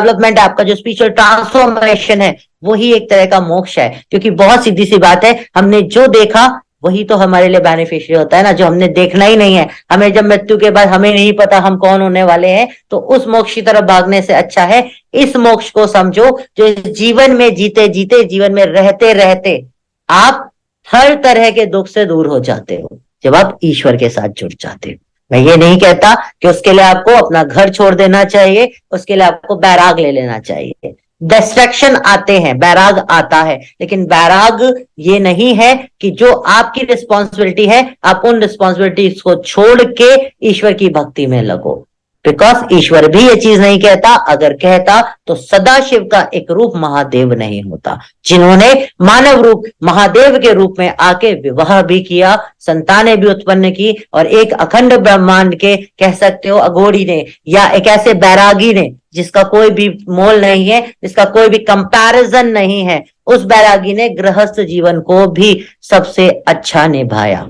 Development है, आपका जो स्पिरिचुअल ट्रांसफॉर्मेशन है, वही एक तरह का मोक्ष है। क्योंकि बहुत सीधी सी बात है, हमने जो देखा वही तो हमारे लिए बेनिफिशियल होता है ना। जो हमने देखना ही नहीं है, हमें जब मृत्यु के बाद हमें नहीं पता हम कौन होने वाले हैं, तो उस मोक्ष की तरफ भागने से अच्छा है इस मोक्ष को समझो, जो इस जीवन में जीते जीते, जीवन में रहते रहते आप हर तरह के दुख से दूर हो जाते हो, जब आप ईश्वर के साथ जुड़ जाते हो। मैं ये नहीं कहता कि उसके लिए आपको अपना घर छोड़ देना चाहिए, उसके लिए आपको बैराग ले लेना चाहिए। डिस्ट्रैक्शन आते हैं, बैराग आता है, लेकिन बैराग ये नहीं है कि जो आपकी रिस्पॉन्सिबिलिटी है आप उन रिस्पॉन्सिबिलिटीज को छोड़ के ईश्वर की भक्ति में लगो। बिकॉज ईश्वर भी ये चीज नहीं कहता, अगर कहता तो सदाशिव का एक रूप महादेव नहीं होता, जिन्होंने मानव रूप महादेव के रूप में आके विवाह भी किया, संतानें भी उत्पन्न की, और एक अखंड ब्रह्मांड के कह सकते हो अघोरी ने, या एक ऐसे बैरागी ने जिसका कोई भी मोल नहीं है, जिसका कोई भी कंपैरिजन नहीं है, उस बैरागी ने गृहस्थ जीवन को भी सबसे अच्छा निभाया।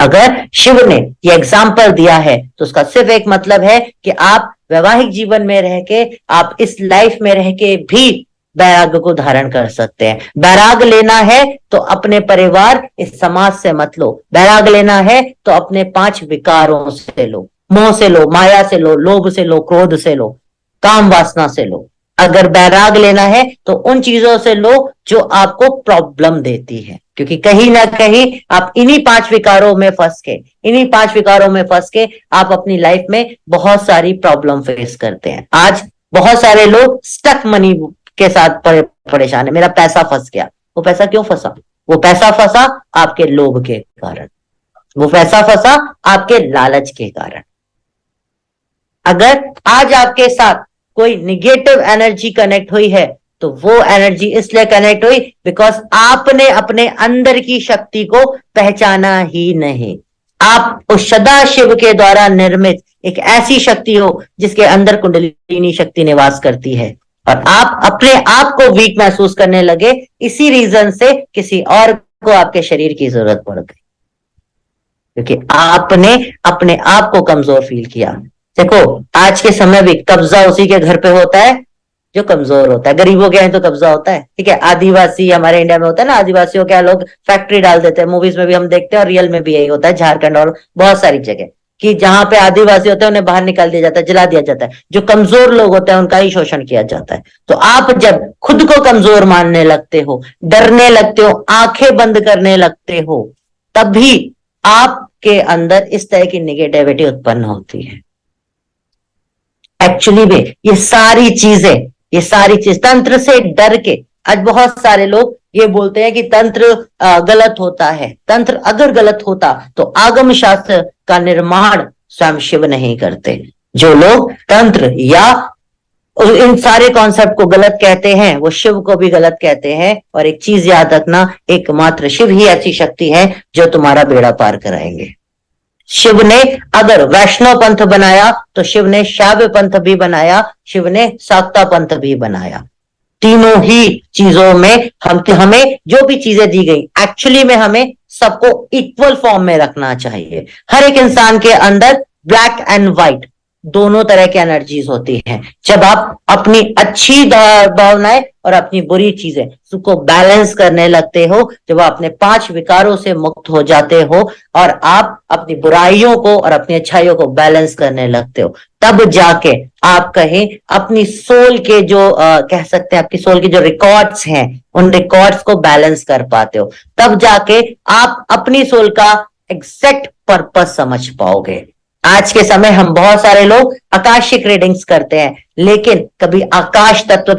अगर शिव ने ये एग्जाम्पल दिया है तो उसका सिर्फ एक मतलब है कि आप वैवाहिक जीवन में रह के, आप इस लाइफ में रह के भी बैराग को धारण कर सकते हैं। बैराग लेना है तो अपने परिवार, इस समाज से मत लो। बैराग लेना है तो अपने 5 विकारों से लो, मोह से लो, माया से लो, लोभ से लो, क्रोध से लो, काम वासना से लो। अगर बैराग लेना है तो उन चीजों से लो जो आपको प्रॉब्लम देती है, क्योंकि कहीं ना कहीं आप इन्हीं 5 विकारों में फंस के, इन्हीं 5 विकारों में फंस के आप अपनी लाइफ में बहुत सारी प्रॉब्लम फेस करते हैं। आज बहुत सारे लोग स्टक मनी के साथ परेशान है, मेरा पैसा फंस गया। वो पैसा क्यों फंसा? वो पैसा फंसा आपके लोभ के कारण, वो पैसा फंसा आपके लालच के कारण। अगर आज आपके साथ कोई निगेटिव एनर्जी कनेक्ट हुई है तो वो एनर्जी इसलिए कनेक्ट हुई बिकॉज आपने अपने अंदर की शक्ति को पहचाना ही नहीं। आप उस सदाशिव के द्वारा निर्मित एक ऐसी शक्ति हो जिसके अंदर कुंडलिनी शक्ति निवास करती है, और आप अपने आप को वीक महसूस करने लगे, इसी रीजन से किसी और को आपके शरीर की जरूरत पड़ गई, क्योंकि आपने अपने आप को कमजोर फील किया। देखो आज के समय भी कब्जा उसी के घर पे होता है जो कमजोर होता है। गरीबों के यहाँ तो कब्जा होता है, ठीक है। आदिवासी हमारे इंडिया में होता है ना, आदिवासियों के लोग फैक्ट्री डाल देते हैं, मूवीज में भी हम देखते हैं और रियल में भी यही होता है, झारखंड और बहुत सारी जगह, कि जहां पे आदिवासी होते हैं उन्हें बाहर निकाल दिया जाता है, जला दिया जाता है। जो कमजोर लोग होते हैं उनका ही शोषण किया जाता है। तो आप जब खुद को कमजोर मानने लगते हो, डरने लगते हो, आंखें बंद करने लगते हो, तभी आपके अंदर इस तरह की निगेटिविटी उत्पन्न होती है। एक्चुअली में ये सारी चीज तंत्र से डर के, आज बहुत सारे लोग ये बोलते हैं कि तंत्र गलत होता है। तंत्र अगर गलत होता तो आगम शास्त्र का निर्माण स्वयं शिव नहीं करते। जो लोग तंत्र या इन सारे कॉन्सेप्ट को गलत कहते हैं वो शिव को भी गलत कहते हैं। और एक चीज याद रखना, एकमात्र शिव ही ऐसी शक्ति है जो तुम्हारा बेड़ा पार कराएंगे। शिव ने अगर वैष्णव पंथ बनाया तो शिव ने शैव पंथ भी बनाया, शिव ने शाक्ता पंथ भी बनाया। तीनों ही चीजों में हमें जो भी चीजें दी गई, एक्चुअली में हमें सबको इक्वल फॉर्म में रखना चाहिए। हर एक इंसान के अंदर ब्लैक एंड व्हाइट दोनों तरह की एनर्जीज होती हैं। जब आप अपनी अच्छी भावनाएं और अपनी बुरी चीजें उसको बैलेंस करने लगते हो, जब आप अपने 5 विकारों से मुक्त हो जाते हो और आप अपनी बुराइयों को और अपनी अच्छाइयों को बैलेंस करने लगते हो, तब जाके आप कहें अपनी सोल के जो कह सकते हैं आपकी सोल के जो रिकॉर्ड्स हैं उन रिकॉर्ड्स को बैलेंस कर पाते हो। तब जाके आप अपनी सोल का एग्जैक्ट पर्पस समझ पाओगे। आज के समय हम बहुत सारे लोग आकाशिक रीडिंग्स करते हैं, लेकिन कभी आकाश तत्व